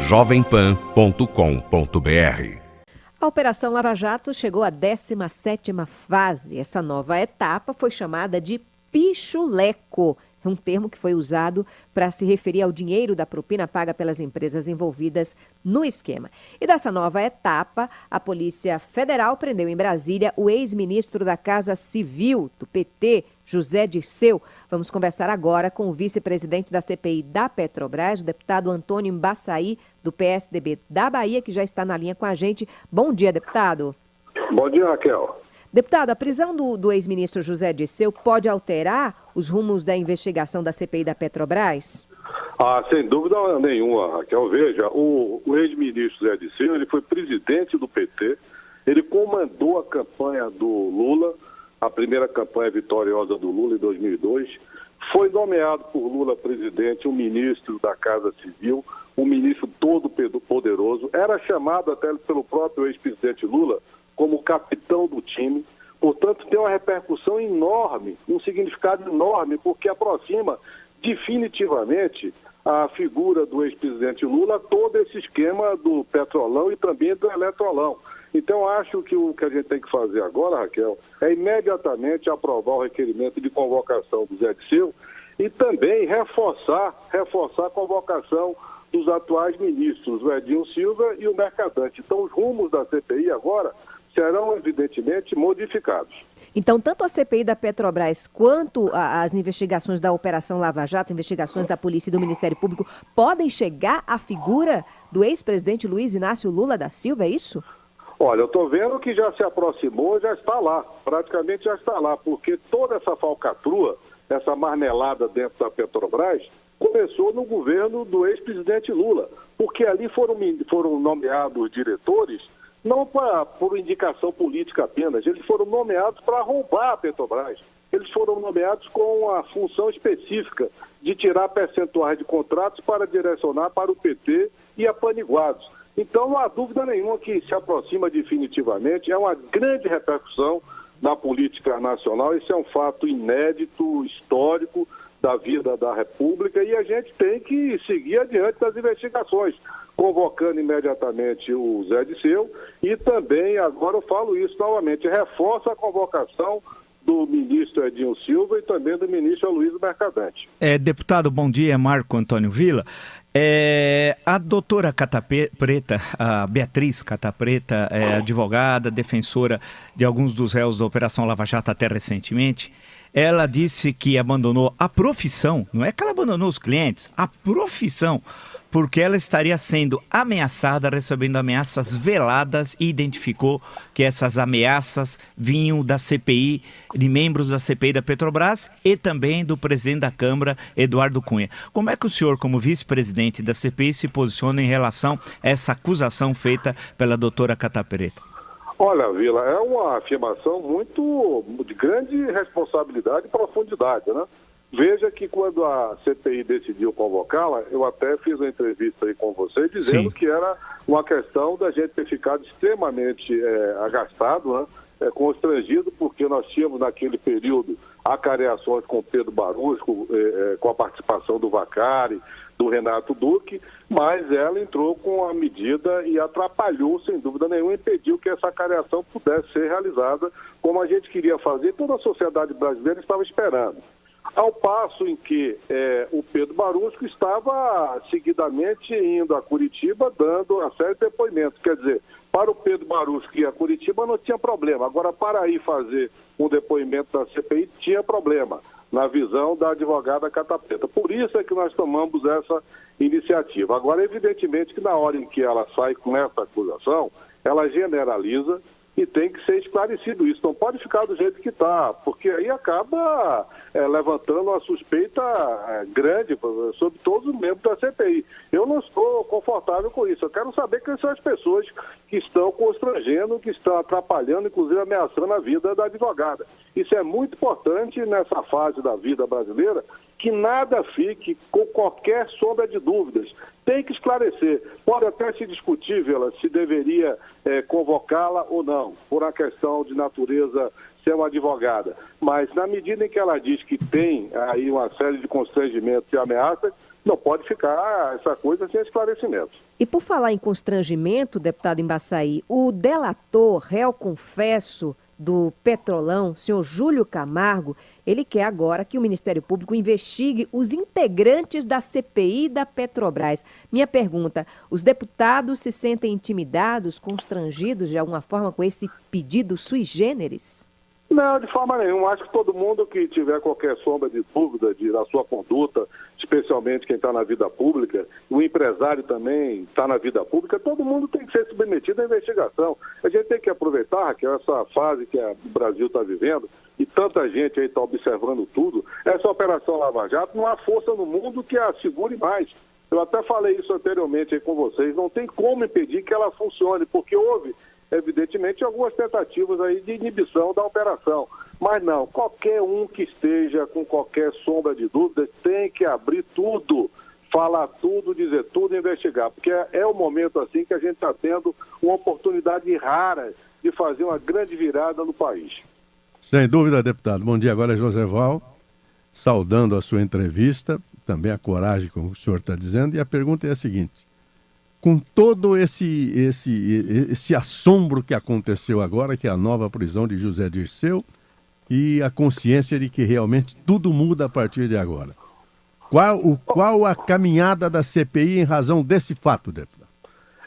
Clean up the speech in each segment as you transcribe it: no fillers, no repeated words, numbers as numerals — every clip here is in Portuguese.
jovempan.com.br. A Operação Lava Jato chegou à 17ª fase. Essa nova etapa foi chamada de pichuleco, um termo que foi usado para se referir ao dinheiro da propina paga pelas empresas envolvidas no esquema. E dessa nova etapa, a Polícia Federal prendeu em Brasília o ex-ministro da Casa Civil do PT, José Dirceu. Vamos conversar agora com o vice-presidente da CPI da Petrobras, o deputado Antônio Embaçaí, do PSDB da Bahia, que já está na linha com a gente. Bom dia, deputado. Bom dia, Raquel. Deputado, a prisão do ex-ministro José Dirceu pode alterar os rumos da investigação da CPI da Petrobras? Sem dúvida nenhuma, Raquel. Veja, o ex-ministro José Dirceu, ele foi presidente do PT, ele comandou a campanha do Lula, a primeira campanha vitoriosa do Lula em 2002, foi nomeado por Lula presidente um ministro da Casa Civil, um ministro todo poderoso, era chamado até pelo próprio ex-presidente Lula como capitão do time. Portanto, tem uma repercussão enorme, um significado enorme, porque aproxima definitivamente a figura do ex-presidente Lula a todo esse esquema do petrolão e também do eletrolão. Então, acho que o que a gente tem que fazer agora, Raquel, é imediatamente aprovar o requerimento de convocação do Zé Dirceu e também reforçar a convocação dos atuais ministros, o Edinho Silva e o Mercadante. Então, os rumos da CPI agora serão, evidentemente, modificados. Então, tanto a CPI da Petrobras quanto as investigações da Operação Lava Jato, investigações da Polícia e do Ministério Público, podem chegar à figura do ex-presidente Luiz Inácio Lula da Silva, é isso? Olha, eu estou vendo que já se aproximou, já está lá, praticamente já está lá, porque toda essa falcatrua, essa marmelada dentro da Petrobras, começou no governo do ex-presidente Lula, porque ali foram nomeados diretores não por indicação política apenas, eles foram nomeados para roubar a Petrobras. Eles foram nomeados com a função específica de tirar percentuais de contratos para direcionar para o PT e a Paniguados. Então, não há dúvida nenhuma que se aproxima definitivamente, é uma grande repercussão na política nacional, isso é um fato inédito, histórico da vida da República e a gente tem que seguir adiante das investigações, convocando imediatamente o Zé Dirceu e também, agora eu falo isso novamente, reforça a convocação do ministro Edinho Silva e também do ministro Aloysio Mercadante. Deputado, bom dia, Marco Antônio Villa. A doutora Catapreta, a Beatriz Catapreta, advogada, defensora de alguns dos réus da Operação Lava Jato até recentemente, ela disse que abandonou a profissão, não é que ela abandonou os clientes, a profissão, porque ela estaria sendo ameaçada, recebendo ameaças veladas e identificou que essas ameaças vinham da CPI, de membros da CPI da Petrobras e também do presidente da Câmara, Eduardo Cunha. Como é que o senhor, como vice-presidente da CPI, se posiciona em relação a essa acusação feita pela doutora Catapreta? Olha, Vila, é uma afirmação muito de grande responsabilidade e profundidade, né? Veja que quando a CPI decidiu convocá-la, eu até fiz uma entrevista aí com você dizendo que era uma questão da gente ter ficado extremamente agastado, né? Constrangido, porque nós tínhamos naquele período acareações com Pedro Barusco, com a participação do Vacari, do Renato Duque, mas ela entrou com a medida e atrapalhou, sem dúvida nenhuma, impediu que essa acareação pudesse ser realizada como a gente queria fazer, toda a sociedade brasileira estava esperando. Ao passo em que o Pedro Barusco estava seguidamente indo a Curitiba dando uma série de depoimentos. Quer dizer, para o Pedro Barusco ir a Curitiba não tinha problema. Agora, para ir fazer um depoimento da CPI, tinha problema, na visão da advogada Catapreta. Por isso é que nós tomamos essa iniciativa. Agora, evidentemente que na hora em que ela sai com essa acusação, ela generaliza e tem que ser esclarecido isso. Não pode ficar do jeito que está, porque aí acaba levantando uma suspeita grande sobre todos os membros da CPI. Eu não estou confortável com isso. Eu quero saber quem são as pessoas que estão constrangendo, que estão atrapalhando, inclusive ameaçando a vida da advogada. Isso é muito importante nessa fase da vida brasileira, que nada fique com qualquer sombra de dúvidas. Tem que esclarecer. Pode até se discutir, Vila, se deveria convocá-la ou não, por uma questão de natureza ser uma advogada. Mas na medida em que ela diz que tem aí uma série de constrangimentos e ameaças, Não pode ficar essa coisa sem esclarecimento. E por falar em constrangimento, deputado Embaçaí, o delator, réu confesso do Petrolão, senhor Júlio Camargo, ele quer agora que o Ministério Público investigue os integrantes da CPI da Petrobras. Minha pergunta, os deputados se sentem intimidados, constrangidos de alguma forma com esse pedido sui generis? Não, de forma nenhuma. Acho que todo mundo que tiver qualquer sombra de dúvida da sua conduta, especialmente quem está na vida pública, o empresário também está na vida pública, todo mundo tem que ser submetido à investigação. A gente tem que aproveitar, Raquel, essa fase que o Brasil está vivendo, e tanta gente aí está observando tudo. Essa Operação Lava Jato não há força no mundo que a segure mais. Eu até falei isso anteriormente aí com vocês, não tem como impedir que ela funcione, porque houve evidentemente, algumas tentativas aí de inibição da operação. Mas não, qualquer um que esteja com qualquer sombra de dúvida tem que abrir tudo, falar tudo, dizer tudo, investigar. Porque é o momento assim que a gente está tendo uma oportunidade rara de fazer uma grande virada no país. Sem dúvida, deputado. Bom dia, agora é José Val, saudando a sua entrevista, também a coragem, como o senhor está dizendo, e a pergunta é a seguinte: com todo esse assombro que aconteceu agora, que é a nova prisão de José Dirceu, e a consciência de que realmente tudo muda a partir de agora, qual a caminhada da CPI em razão desse fato, deputado?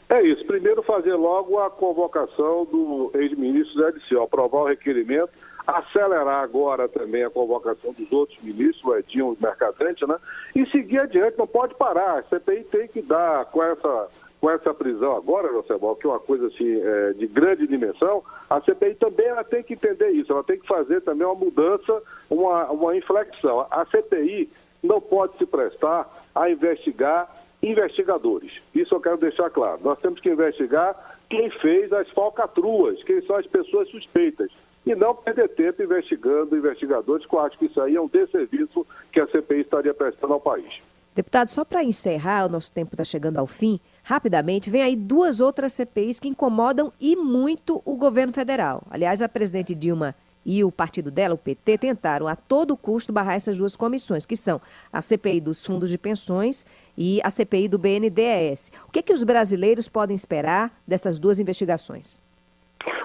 É isso. Primeiro, fazer logo a convocação do ex-ministro Zé Dirceu, aprovar o requerimento, acelerar agora também a convocação dos outros ministros, o Edinho, o Mercadante, né? E seguir adiante, não pode parar. A CPI tem que dar com essa prisão agora, Josebal, que é uma coisa assim, de grande dimensão. A CPI também ela tem que entender isso, ela tem que fazer também uma mudança, uma inflexão. A CPI não pode se prestar a investigar investigadores. Isso eu quero deixar claro. Nós temos que investigar quem fez as falcatruas, quem são as pessoas suspeitas. E não perder tempo investigando investigadores, que eu acho que isso aí é um desserviço que a CPI estaria prestando ao país. Deputado, só para encerrar, o nosso tempo está chegando ao fim, rapidamente, vem aí duas outras CPIs que incomodam e muito o governo federal. Aliás, a presidente Dilma e o partido dela, o PT, tentaram a todo custo barrar essas duas comissões, que são a CPI dos fundos de pensões e a CPI do BNDES. O que os brasileiros podem esperar dessas duas investigações?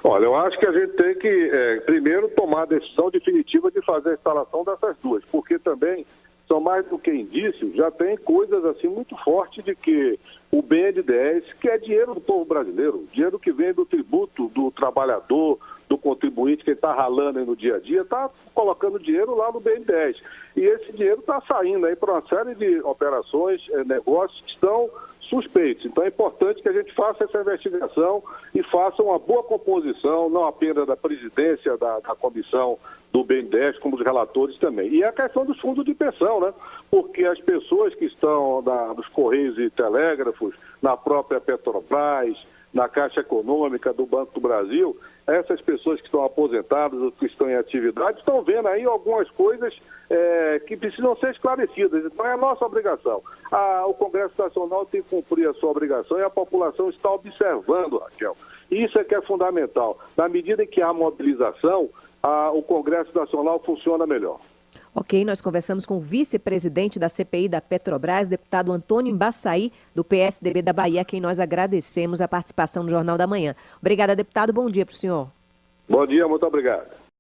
Olha, eu acho que a gente tem que, primeiro, tomar a decisão definitiva de fazer a instalação dessas duas, porque também são mais do que indícios, já tem coisas assim muito fortes de que o BNDES, que é dinheiro do povo brasileiro, dinheiro que vem do tributo do trabalhador, do contribuinte, quem está ralando aí no dia a dia, está colocando dinheiro lá no BNDES. E esse dinheiro está saindo aí para uma série de operações, negócios que estão suspeitos. Então é importante que a gente faça essa investigação e faça uma boa composição, não apenas da presidência da comissão do BNDES, como dos relatores também. E a questão dos fundos de pensão, né? Porque as pessoas que estão nos Correios e Telégrafos, na própria Petrobras, na Caixa Econômica do Banco do Brasil, essas pessoas que estão aposentadas ou que estão em atividade estão vendo aí algumas coisas que precisam ser esclarecidas. Então é a nossa obrigação. O Congresso Nacional tem que cumprir a sua obrigação e a população está observando, Raquel. Isso é que é fundamental. Na medida em que há mobilização, o Congresso Nacional funciona melhor. Ok, nós conversamos com o vice-presidente da CPI da Petrobras, deputado Antônio Embaçaí, do PSDB da Bahia, a quem nós agradecemos a participação no Jornal da Manhã. Obrigada, deputado. Bom dia para o senhor. Bom dia, muito obrigado.